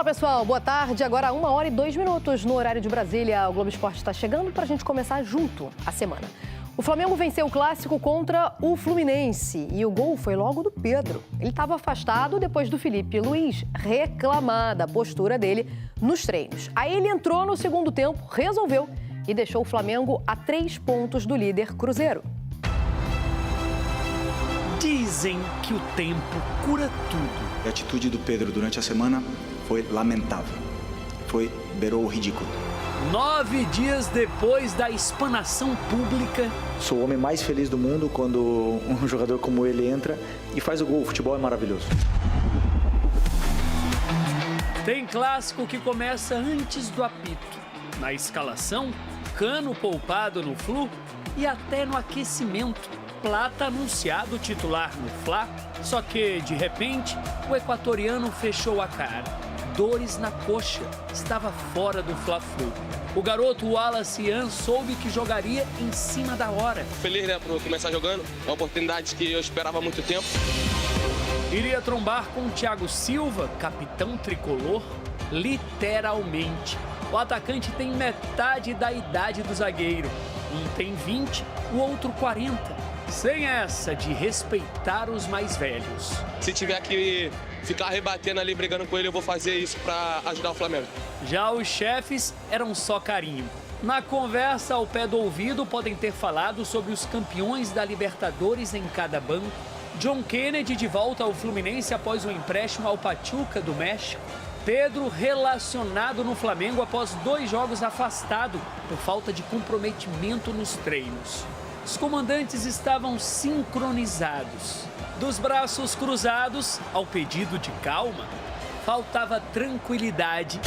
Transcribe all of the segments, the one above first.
pessoal, boa tarde. Agora 1h02 no horário de Brasília. O Globo Esporte está chegando para a gente começar junto a semana. O Flamengo venceu o clássico contra o Fluminense e o gol foi logo do Pedro. Ele estava afastado depois do Filipe Luiz reclamar da postura dele nos treinos. Aí ele entrou no segundo tempo, resolveu e deixou o Flamengo a 3 pontos do líder Cruzeiro. Dizem que o tempo cura tudo. A atitude do Pedro durante a semana foi lamentável. Beirou o ridículo. 9 dias depois da explanação pública. Sou o homem mais feliz do mundo quando um jogador como ele entra e faz o gol. O futebol é maravilhoso. Tem clássico que começa antes do apito. Na escalação, Cano poupado no Flu e até no aquecimento. Plata anunciado titular no Fla, só que, de repente, o equatoriano fechou a cara. Dores na coxa, estava fora do Fla-Flu. O garoto Wallace Ian soube que jogaria em cima da hora. Feliz, né, por começar jogando, é uma oportunidade que eu esperava há muito tempo. Iria trombar com o Thiago Silva, capitão tricolor, literalmente. O atacante tem metade da idade do zagueiro. Um tem 20, o outro 40. Sem essa de respeitar os mais velhos. Se tiver que ficar rebatendo ali, brigando com ele, eu vou fazer isso para ajudar o Flamengo. Já os chefes eram só carinho. Na conversa ao pé do ouvido, podem ter falado sobre os campeões da Libertadores em cada banco. John Kennedy de volta ao Fluminense após o empréstimo ao Pachuca do México. Pedro relacionado no Flamengo após 2 jogos afastado por falta de comprometimento nos treinos. Os comandantes estavam sincronizados. Dos braços cruzados, ao pedido de calma, faltava tranquilidade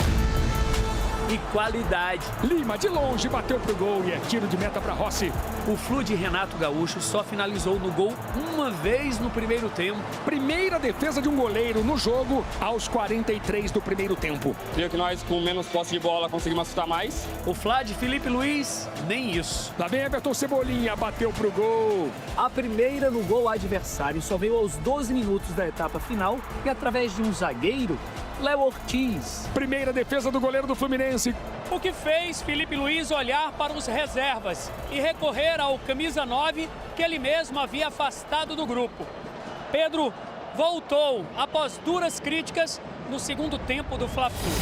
e qualidade. Lima de longe bateu pro gol e é tiro de meta para Rossi. O Flu de Renato Gaúcho só finalizou no gol uma vez no primeiro tempo. Primeira defesa de um goleiro no jogo aos 43 do primeiro tempo. Viu que nós, com menos posse de bola, conseguimos assustar mais. O Fla de Filipe Luiz, nem isso. Lá vem Everton Cebolinha, bateu pro gol. A primeira no gol adversário só veio aos 12 minutos da etapa final e através de um zagueiro, Léo Ortiz. Primeira defesa do goleiro do Fluminense. O que fez Filipe Luiz olhar para os reservas e recorrer ao camisa 9 que ele mesmo havia afastado do grupo. Pedro voltou após duras críticas no segundo tempo do Fla-Flu.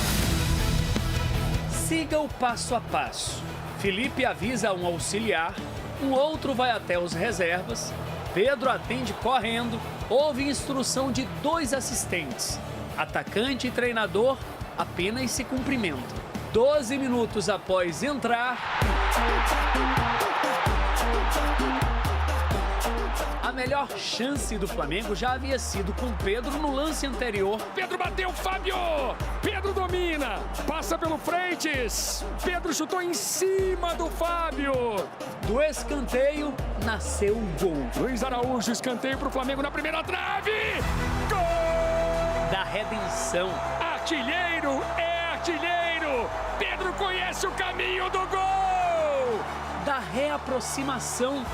Siga o passo a passo. Felipe avisa um auxiliar, um outro vai até os reservas, Pedro atende correndo, houve instrução de 2 assistentes. Atacante e treinador apenas se cumprimentam. 12 minutos após entrar, a melhor chance do Flamengo já havia sido com Pedro no lance anterior. Pedro bateu, Fábio! Pedro domina, passa pelo Frentes. Pedro chutou em cima do Fábio. Do escanteio, nasceu o gol. Luiz Araújo, escanteio pro Flamengo na primeira trave. Gol! Da redenção. Artilheiro é artilheiro. Pedro conhece o caminho do gol. Da reaproximação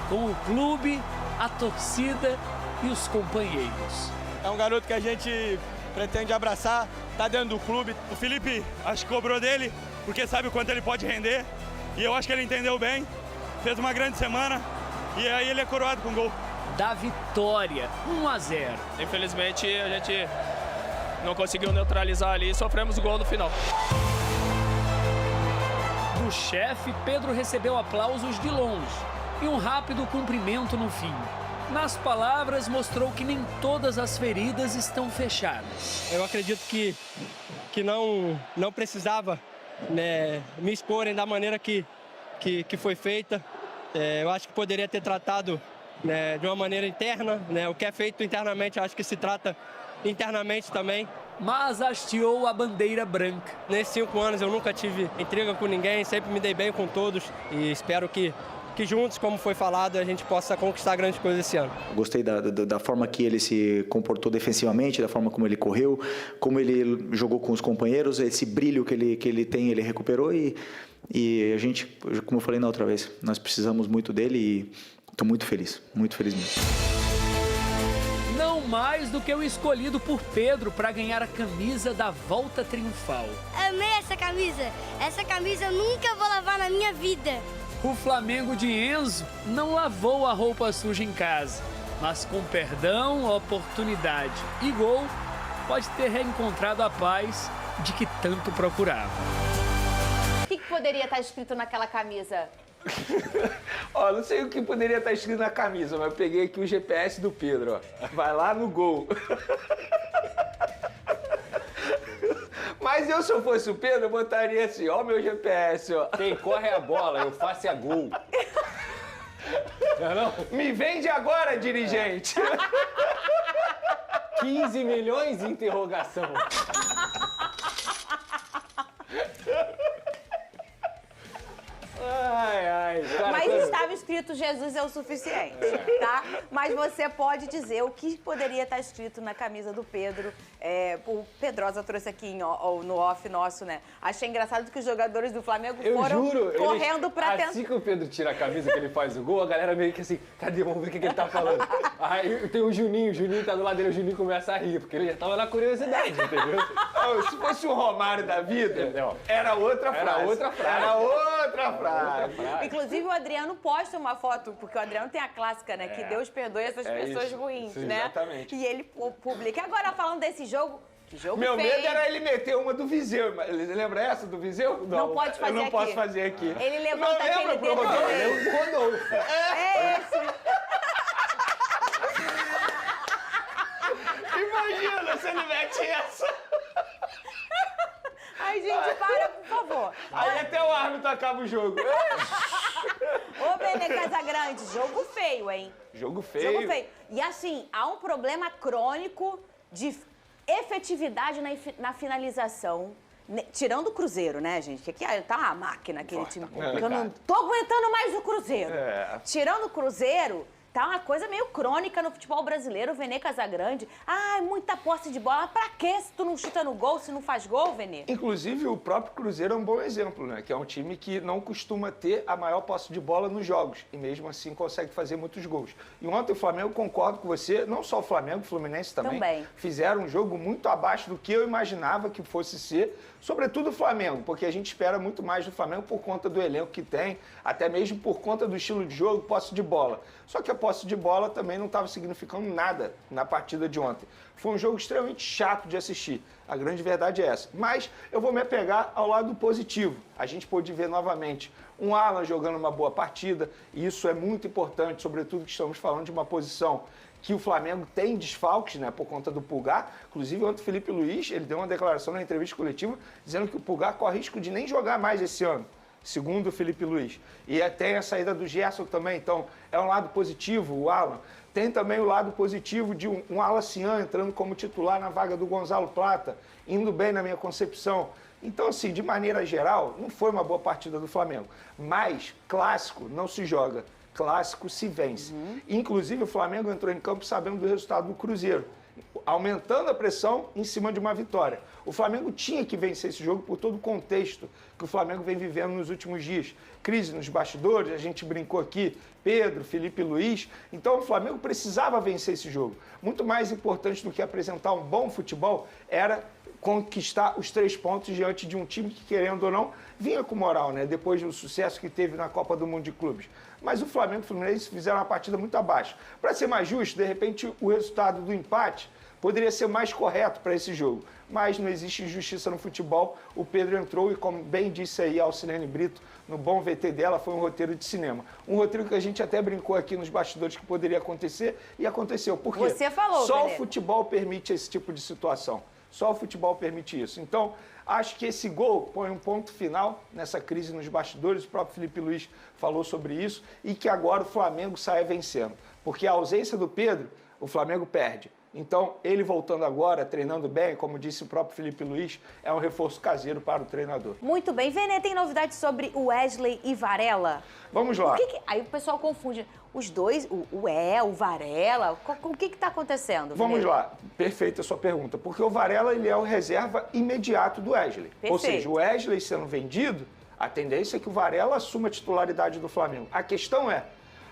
com o clube, a torcida e os companheiros. É um garoto que a gente pretende abraçar, tá dentro do clube. O Felipe, acho que cobrou dele, porque sabe o quanto ele pode render. E eu acho que ele entendeu bem, fez uma grande semana e aí ele é coroado com gol. Da vitória, 1-0. Infelizmente, a gente não conseguiu neutralizar ali e sofremos o gol no final. Do chefe, Pedro recebeu aplausos de longe e um rápido cumprimento no fim. Nas palavras, mostrou que nem todas as feridas estão fechadas. Eu acredito que não precisava, né, me exporem da maneira que foi feita. Eu acho que poderia ter tratado, né, de uma maneira interna, né, o que é feito internamente, acho que se trata internamente também. Mas hasteou a bandeira branca. Nesses 5 anos eu nunca tive intriga com ninguém, sempre me dei bem com todos e espero que juntos, como foi falado, a gente possa conquistar grandes coisas esse ano. Gostei da forma que ele se comportou defensivamente, da forma como ele correu, como ele jogou com os companheiros, esse brilho que ele tem, ele recuperou e a gente, como eu falei na outra vez, nós precisamos muito dele e estou muito feliz mesmo. Não mais do que o escolhido por Pedro para ganhar a camisa da volta triunfal. Amei essa camisa. Essa camisa eu nunca vou lavar na minha vida. O Flamengo de Enzo não lavou a roupa suja em casa, mas com perdão, oportunidade e gol, pode ter reencontrado a paz de que tanto procurava. O que poderia estar escrito naquela camisa? Ó, não sei o que poderia estar escrito na camisa, mas eu peguei aqui o GPS do Pedro, ó. Vai lá no gol. Mas eu, se eu fosse o Pedro, eu botaria assim, ó, meu GPS, ó. Quem corre a bola, eu faço a gol. Não? Me vende agora, dirigente. 15 milhões de interrogação. Cara, mas estava escrito Jesus é o suficiente, tá? Mas você pode dizer o que poderia estar escrito na camisa do Pedro. O Pedrosa trouxe aqui no off nosso, né? Achei engraçado que os jogadores do Flamengo foram correndo pra tentar. Assim que o Pedro tira a camisa, que ele faz o gol, a galera meio que assim, cadê? Vamos ver o que ele tá falando. Aí tem o Juninho tá do lado dele, o Juninho começa a rir, porque ele já tava na curiosidade, entendeu? Se fosse o Romário da vida, era outra frase. Era outra frase. Inclusive, o Adriano posta uma foto, porque o Adriano tem a clássica, né? Que Deus perdoe essas pessoas ruins, né? Exatamente. E ele publica. Agora, falando desse jogo, que jogo Meu feio, medo era ele meter uma do Viseu. Lembra essa do Viseu? Não pode fazer aqui. Eu não posso fazer aqui. Ele levanta aquele dedo do Rodolfo. É esse. Imagina se ele mete essa. Ai, gente, para, por favor. Aí até o árbitro acaba o jogo. Ô, Vene Casagrande, jogo feio, hein? Jogo feio. E assim, há um problema crônico de efetividade na finalização. Tirando o Cruzeiro, né, gente? Que aqui tá uma máquina, aquele time. Porque eu não tô aguentando mais o Cruzeiro. Tirando o Cruzeiro, tá uma coisa meio crônica no futebol brasileiro. O Vene Casagrande, muita posse de bola. Pra quê se tu não chuta no gol, se não faz gol, Vene? Inclusive, o próprio Cruzeiro é um bom exemplo, né? Que é um time que não costuma ter a maior posse de bola nos jogos. E mesmo assim consegue fazer muitos gols. E ontem o Flamengo, concordo com você, não só o Flamengo, o Fluminense também. Fizeram um jogo muito abaixo do que eu imaginava que fosse ser. Sobretudo o Flamengo, porque a gente espera muito mais do Flamengo por conta do elenco que tem, até mesmo por conta do estilo de jogo, posse de bola. Só que a posse de bola também não estava significando nada na partida de ontem. Foi um jogo extremamente chato de assistir. A grande verdade é essa. Mas eu vou me apegar ao lado positivo. A gente pôde ver novamente um Alan jogando uma boa partida, e isso é muito importante, sobretudo que estamos falando de uma posição que o Flamengo tem desfalques, né, por conta do Pulgar. Inclusive, ontem o Felipe Luiz, ele deu uma declaração na entrevista coletiva dizendo que o Pulgar corre risco de nem jogar mais esse ano, segundo o Felipe Luiz. E tem a saída do Gerson também, então é um lado positivo, o Alan. Tem também o lado positivo de um Alacian entrando como titular na vaga do Gonzalo Plata, indo bem na minha concepção. Então, assim, de maneira geral, não foi uma boa partida do Flamengo. Mas, clássico não se joga. Clássico se vence. Inclusive, o Flamengo entrou em campo sabendo do resultado do Cruzeiro, aumentando a pressão em cima de uma vitória. O Flamengo tinha que vencer esse jogo por todo o contexto que o Flamengo vem vivendo nos últimos dias. Crise nos bastidores, a gente brincou aqui, Pedro, Felipe Luiz. Então, o Flamengo precisava vencer esse jogo. Muito mais importante do que apresentar um bom futebol era conquistar os 3 pontos diante de um time que, querendo ou não, vinha com moral, né? Depois do sucesso que teve na Copa do Mundo de Clubes. Mas o Flamengo e o Fluminense fizeram uma partida muito abaixo. Para ser mais justo, de repente, o resultado do empate poderia ser mais correto para esse jogo. Mas não existe injustiça no futebol. O Pedro entrou e, como bem disse aí a Alcilene Brito, no bom VT dela, foi um roteiro de cinema. Um roteiro que a gente até brincou aqui nos bastidores que poderia acontecer, e aconteceu. Por quê? Você falou, Só Benê. o futebol permite esse tipo de situação. Só o futebol permite isso. Então, acho que esse gol põe um ponto final nessa crise nos bastidores. O próprio Felipe Luiz falou sobre isso. E que agora o Flamengo saia vencendo. Porque a ausência do Pedro, o Flamengo perde. Então, ele voltando agora, treinando bem, como disse o próprio Felipe Luiz, é um reforço caseiro para o treinador. Muito bem. Vene, tem novidades sobre o Wesley e Varela? Vamos lá. Aí o pessoal confunde os dois, o Varela. O que está acontecendo, Vene? Vamos lá. Perfeita a sua pergunta. Porque o Varela, ele é o reserva imediato do Wesley. Perfeito. Ou seja, o Wesley sendo vendido, a tendência é que o Varela assuma a titularidade do Flamengo. A questão é,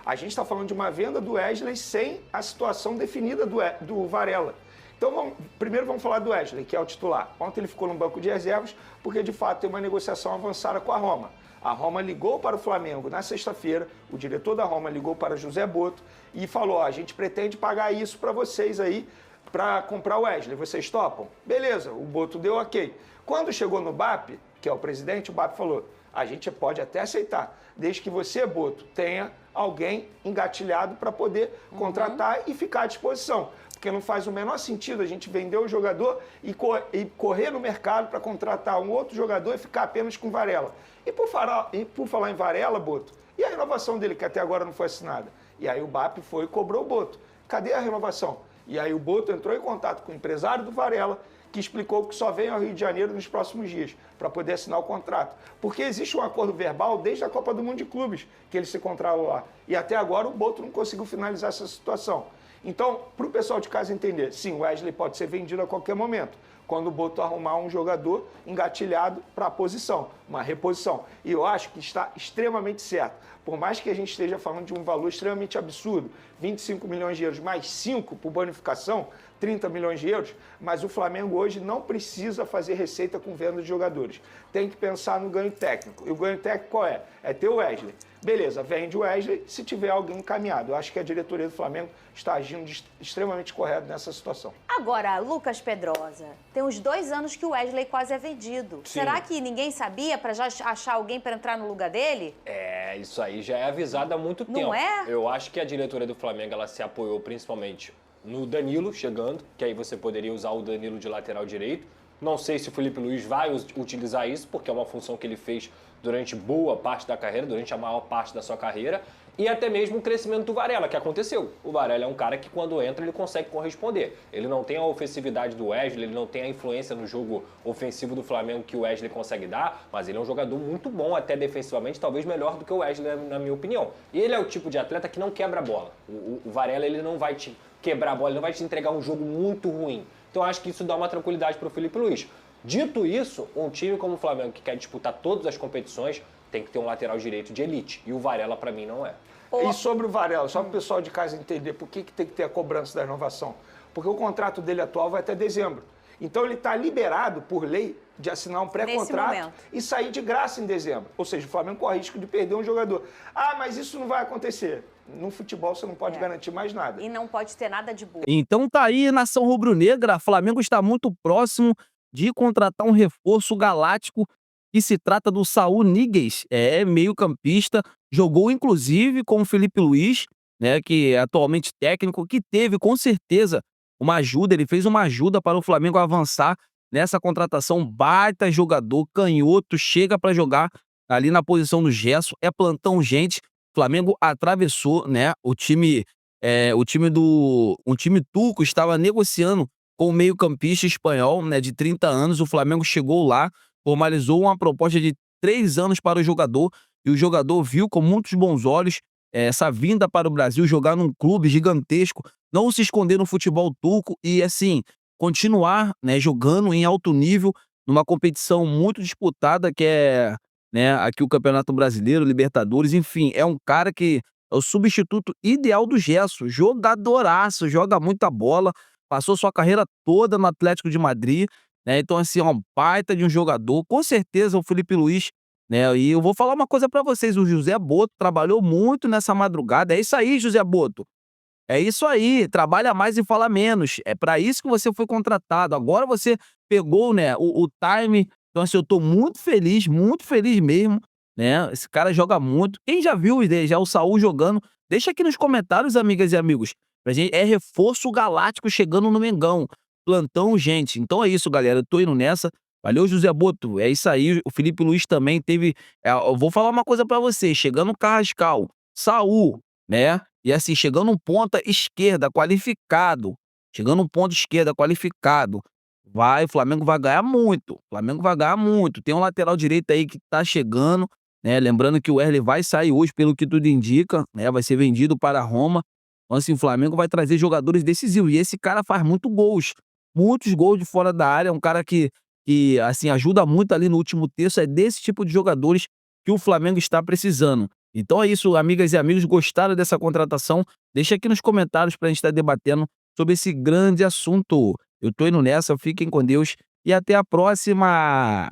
A gente está falando de uma venda do Wesley sem a situação definida do Varela. Então, primeiro vamos falar do Wesley, que é o titular. Ontem ele ficou no banco de reservas porque, de fato, tem uma negociação avançada com a Roma. A Roma ligou para o Flamengo na sexta-feira, o diretor da Roma ligou para José Boto e falou, a gente pretende pagar isso para vocês aí, para comprar o Wesley. Vocês topam? Beleza, o Boto deu ok. Quando chegou no BAP, que é o presidente, o BAP falou, a gente pode até aceitar, desde que você, Boto, tenha alguém engatilhado para poder contratar e ficar à disposição. Porque não faz o menor sentido a gente vender o jogador e correr no mercado para contratar um outro jogador e ficar apenas com Varela. E por falar em Varela, Boto, e a renovação dele, que até agora não foi assinada? E aí o BAP foi e cobrou o Boto. Cadê a renovação? E aí o Boto entrou em contato com o empresário do Varela, que explicou que só vem ao Rio de Janeiro nos próximos dias, para poder assinar o contrato. Porque existe um acordo verbal desde a Copa do Mundo de Clubes, que eles se encontraram lá. E até agora o Boto não conseguiu finalizar essa situação. Então, para o pessoal de casa entender, sim, o Wesley pode ser vendido a qualquer momento, quando o Boto arrumar um jogador engatilhado para a posição, uma reposição. E eu acho que está extremamente certo. Por mais que a gente esteja falando de um valor extremamente absurdo, 25 milhões de euros mais 5 por bonificação, 30 milhões de euros, mas o Flamengo hoje não precisa fazer receita com venda de jogadores. Tem que pensar no ganho técnico. E o ganho técnico qual é? É ter o Wesley. Beleza, vende o Wesley se tiver alguém encaminhado. Eu acho que a diretoria do Flamengo está agindo extremamente correto nessa situação. Agora, Lucas Pedrosa, tem uns 2 anos que o Wesley quase é vendido. Sim. Será que ninguém sabia para já achar alguém para entrar no lugar dele? É, isso aí já é avisado há muito tempo. Não é? Eu acho que a diretoria do Flamengo, ela se apoiou principalmente no Danilo chegando, que aí você poderia usar o Danilo de lateral direito. Não sei se o Felipe Luiz vai utilizar isso, porque é uma função que ele fez durante boa parte da carreira, durante a maior parte da sua carreira, e até mesmo o crescimento do Varela, que aconteceu. O Varela é um cara que quando entra ele consegue corresponder. Ele não tem a ofensividade do Wesley, ele não tem a influência no jogo ofensivo do Flamengo que o Wesley consegue dar, mas ele é um jogador muito bom até defensivamente, talvez melhor do que o Wesley na minha opinião. E ele é o tipo de atleta que não quebra a bola. O Varela ele não vai te quebrar a bola, ele não vai te entregar um jogo muito ruim. Então acho que isso dá uma tranquilidade para o Felipe Luiz. Dito isso, um time como o Flamengo que quer disputar todas as competições tem que ter um lateral direito de elite. E o Varela, para mim, não é. E sobre o Varela, só para o pessoal de casa entender por que tem que ter a cobrança da renovação. Porque o contrato dele atual vai até dezembro. Então ele está liberado, por lei, de assinar um pré-contrato e sair de graça em dezembro. Ou seja, o Flamengo corre risco de perder um jogador. Ah, mas isso não vai acontecer. No futebol você não pode garantir mais nada. E não pode ter nada de burro. Então tá aí, nação rubro-negra, Flamengo está muito próximo de contratar um reforço galáctico, que se trata do Saul Níguez, meio-campista, jogou inclusive com o Felipe Luiz, né, que é atualmente técnico, que teve com certeza uma ajuda, ele fez uma ajuda para o Flamengo avançar nessa contratação. Baita jogador, canhoto, chega para jogar ali na posição do Gerson, é plantão gente. O Flamengo atravessou, né, um time turco estava negociando com o meio-campista espanhol, né, de 30 anos. O Flamengo chegou lá, formalizou uma proposta de 3 anos para o jogador, e o jogador viu com muitos bons olhos essa vinda para o Brasil, jogar num clube gigantesco, não se esconder no futebol turco e, assim, continuar, né, jogando em alto nível, numa competição muito disputada, que é, né, aqui o Campeonato Brasileiro, Libertadores, enfim, é um cara que é o substituto ideal do Gerson, jogadoraço, joga muita bola, passou sua carreira toda no Atlético de Madrid, né? Então, assim, é um baita de um jogador. Com certeza o Felipe Luiz, né? E eu vou falar uma coisa pra vocês, o José Boto trabalhou muito nessa madrugada. É isso aí, José Boto. É isso aí, trabalha mais e fala menos. É pra isso que você foi contratado. Agora você pegou, né, o time. Então, assim, eu tô muito feliz mesmo, né? Esse cara joga muito. Quem já viu já o Saul jogando, deixa aqui nos comentários, amigas e amigos. Pra gente, é reforço galáctico chegando no Mengão. Plantão, gente. Então é isso, galera. Eu tô indo nessa. Valeu, José Boto. É isso aí. O Felipe Luiz também teve... eu vou falar uma coisa pra vocês. Chegando o Carrascal, Saul, né? E assim, chegando um ponta esquerda qualificado. O Flamengo vai ganhar muito. Tem um lateral direito aí que tá chegando, né? Lembrando que o Wesley vai sair hoje, pelo que tudo indica, né? Vai ser vendido para a Roma. Então, assim, o Flamengo vai trazer jogadores decisivos. E esse cara faz muitos gols de fora da área. É um cara que assim, ajuda muito ali no último terço. É desse tipo de jogadores que o Flamengo está precisando. Então é isso, amigas e amigos, gostaram dessa contratação? Deixa aqui nos comentários para a gente estar debatendo sobre esse grande assunto. Eu tô indo nessa, fiquem com Deus e até a próxima!